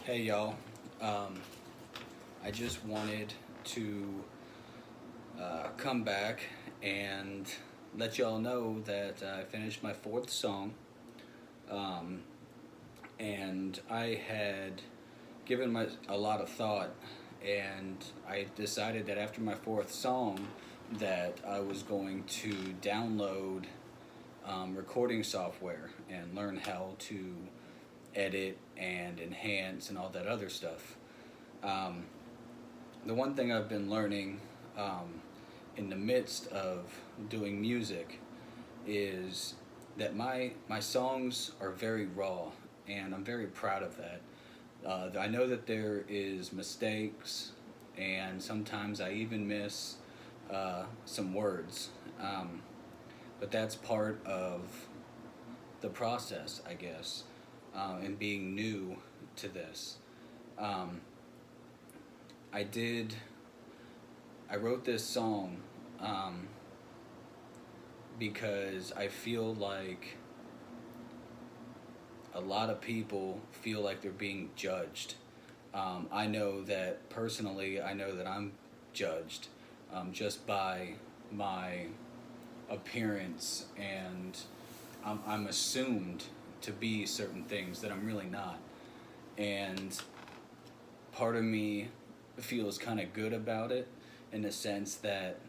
Hey y'all, um, I just wanted to come back and let y'all know that I finished my fourth song, um, and I had given a lot of thought, and I decided that after my fourth song that I was going to download recording software and learn how to edit and enhance and all that other stuff. Um, the one thing I've been learning in the midst of doing music is that my songs are very raw, and I'm very proud of that. I know that there is mistakes, and sometimes I even miss some words, but that's part of the process, I guess, and being new to this. Um, I did. I wrote this song um, because I feel like a lot of people feel like they're being judged. I know that personally, I know that I'm judged just by my appearance, and I'm assumed to be certain things that I'm really not. And part of me feels kind of good about it in the sense that,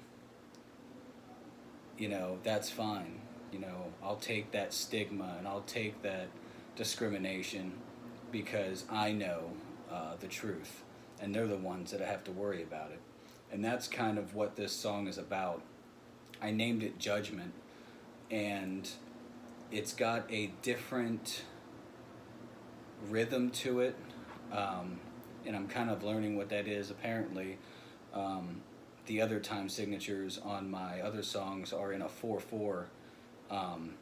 that's fine. I'll take that stigma and I'll take that discrimination because I know the truth, and they're the ones that I have to worry about it. And that's kind of what this song is about. I named it Judgment, and it's got a different rhythm to it, um, and I'm kind of learning what that is. Apparently, um, the other time signatures on my other songs are in a 4/4 um,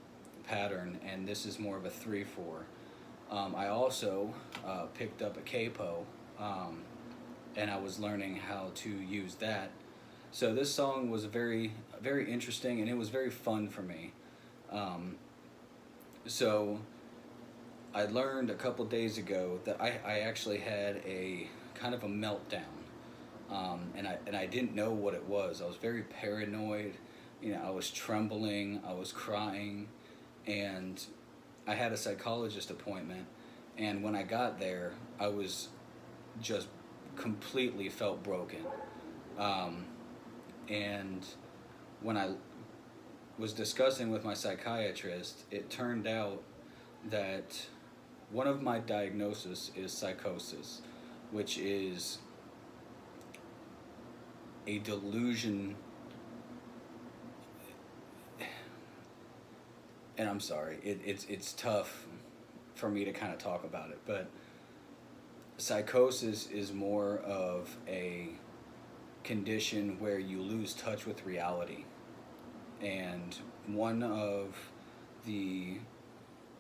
pattern, and this is more of a 3/4. I also picked up a capo, and I was learning how to use that. So this song was very, very interesting, and it was very fun for me. Um, so I learned a couple days ago that I actually had a kind of a meltdown, and I didn't know what it was. I was very paranoid. I was trembling. I was crying, and I had a psychologist appointment. And when I got there, I was just completely felt broken. Um, and when I was discussing with my psychiatrist, it turned out that one of my diagnoses is psychosis, which is a delusion. And I'm sorry, it's tough for me to kind of talk about it, but psychosis is more of a condition where you lose touch with reality. And one of the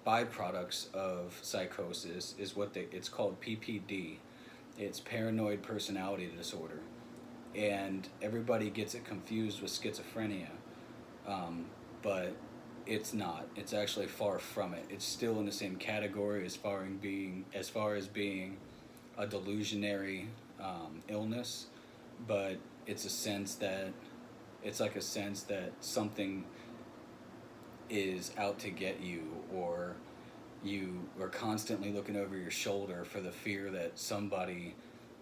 byproducts of psychosis is it's called PPD. It's paranoid personality disorder, and everybody gets it confused with schizophrenia, but it's not. It's actually far from it. It's still in the same category as far as being a delusionary illness, but it's like a sense that something is out to get you, or you are constantly looking over your shoulder for the fear that somebody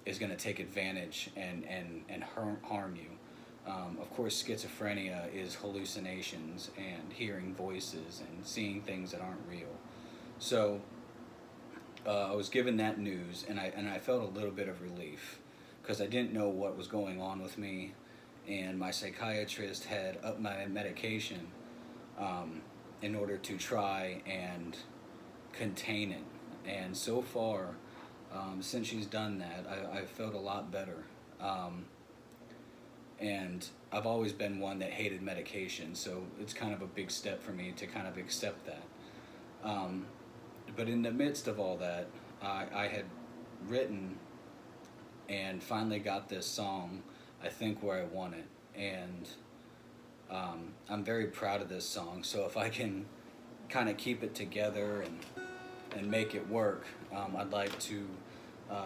is going to take advantage and harm you. Of course, schizophrenia is hallucinations and hearing voices and seeing things that aren't real. So I was given that news, and I felt a little bit of relief because I didn't know what was going on with me, and my psychiatrist had upped my medication um, in order to try and contain it. And so far, since she's done that, I've felt a lot better. Um, and I've always been one that hated medication, so it's kind of a big step for me to kind of accept that. Um, but in the midst of all that, I had written and finally got this song, I think, where I want it. And I'm very proud of this song. So if I can kind of keep it together and make it work, I'd like to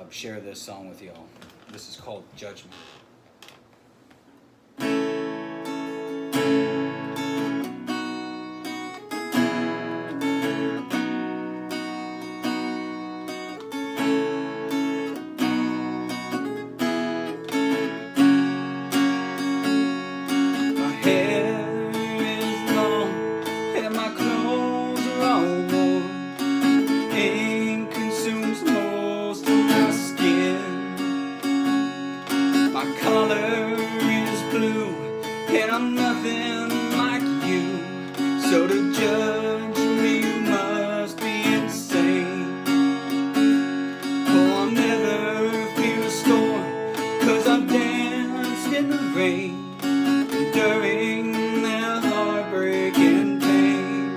share this song with y'all. This is called Judgment. My hair is long and my clothes are all worn. Ink consumes most of my skin. My color is blue and I'm nothing like you. So to judge me you must be insane. Oh, I'll never fear a storm, 'cause I've danced in the rain during their heartbreak and pain.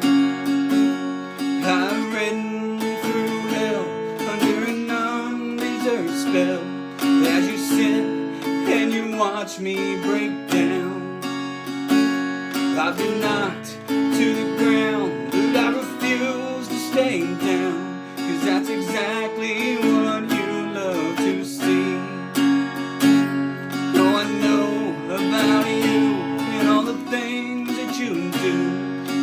I've ridden through hell under an undeserved spell as you sit and you watch me break down. I've been knocked to the ground, but I refuse to stay down, 'cause that's exactly what you love to see. Oh, I know about you and all the things that you do,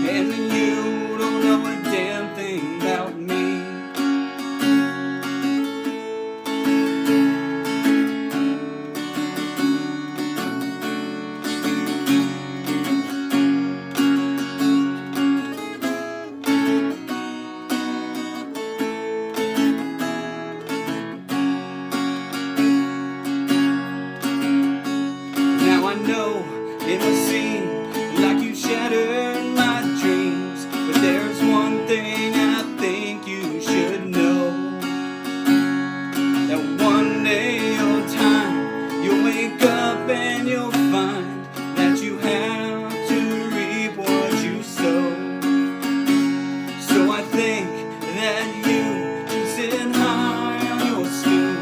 and that you don't know a damn thing about me. Now I know it must seem like you shattered my dreams, but there's one thing I think you should know, that one day your time, you'll wake up and you'll find that you have to reap what you sow. So I think that you should sit high on your stool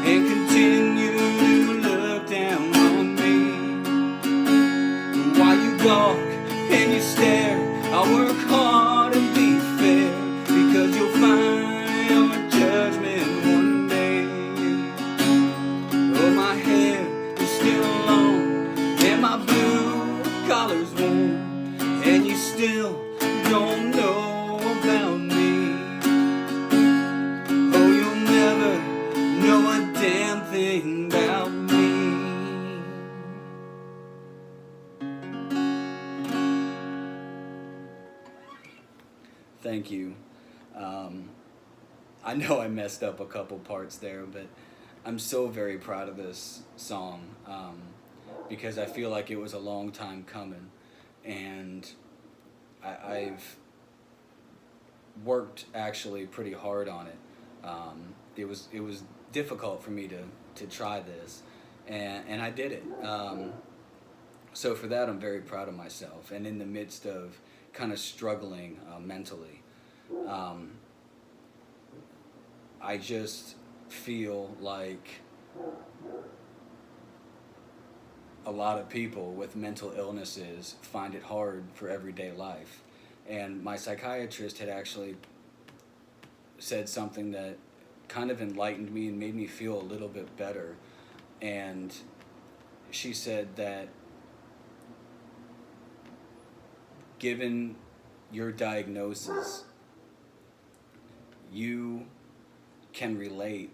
and continue to look down on me. While you walk and you stare, I'll work hard and be fair, because you'll find your judgment one day. Oh, my hair is still long and my blue collar's worn, and you still don't know about me. Oh, you'll never know a damn thing about me. Thank you. I know I messed up a couple parts there, but I'm so very proud of this song, because I feel like it was a long time coming, and I've worked actually pretty hard on it. It was difficult for me to try this, and I did it. So for that, I'm very proud of myself. And in the midst of kind of struggling mentally, I just feel like a lot of people with mental illnesses find it hard for everyday life. And my psychiatrist had actually said something that kind of enlightened me and made me feel a little bit better. And she said that given your diagnosis, you can relate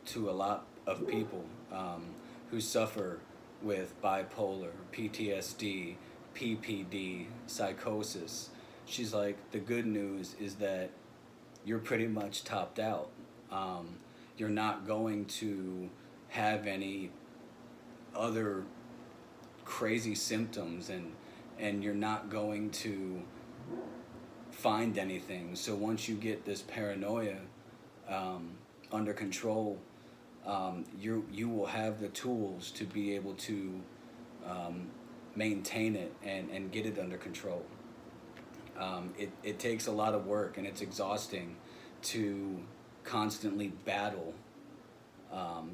to a lot of people who suffer with bipolar, PTSD, PPD, psychosis. She's like, the good news is that you're pretty much topped out. You're not going to have any other crazy symptoms, and you're not going to find anything. So once you get this paranoia under control, you will have the tools to be able to maintain it and get it under control. It takes a lot of work, and it's exhausting to constantly battle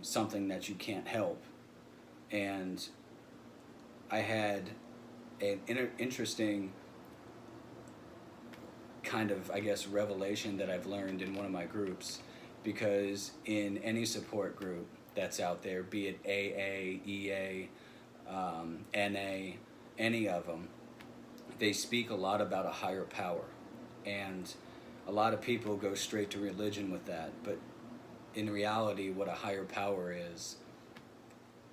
something that you can't help. And I had an interesting kind of, I guess, revelation that I've learned in one of my groups, because in any support group that's out there, be it AA, EA, NA, any of them, they speak a lot about a higher power. And a lot of people go straight to religion with that, but in reality, what a higher power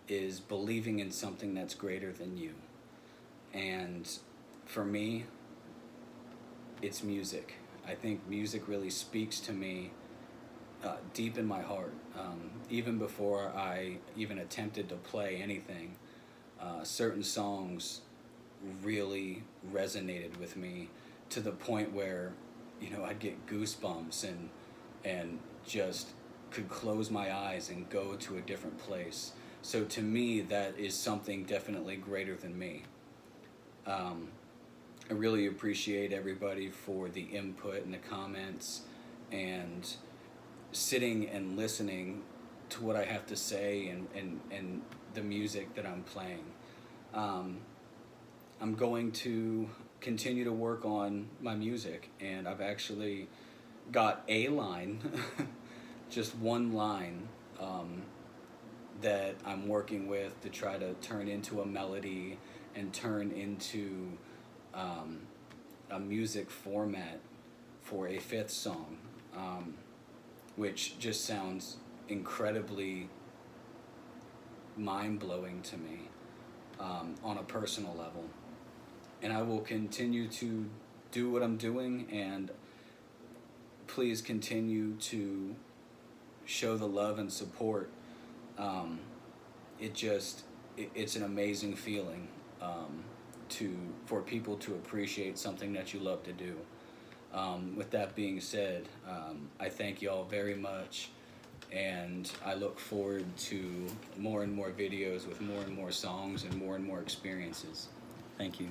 is believing in something that's greater than you. And for me, it's music. I think music really speaks to me deep in my heart. Even before I even attempted to play anything, certain songs really resonated with me to the point where, I'd get goosebumps and just could close my eyes and go to a different place. So to me, that is something definitely greater than me. I really appreciate everybody for the input and the comments and sitting and listening to what I have to say and the music that I'm playing. I'm going to continue to work on my music, and I've actually got a line, just one line, that I'm working with to try to turn into a melody and turn into a music format for a fifth song, which just sounds incredibly mind-blowing to me on a personal level. And I will continue to do what I'm doing, and please continue to show the love and support. It's an amazing feeling for people to appreciate something that you love to do. With that being said, I thank y'all very much, and I look forward to more and more videos with more and more songs and more experiences. Thank you.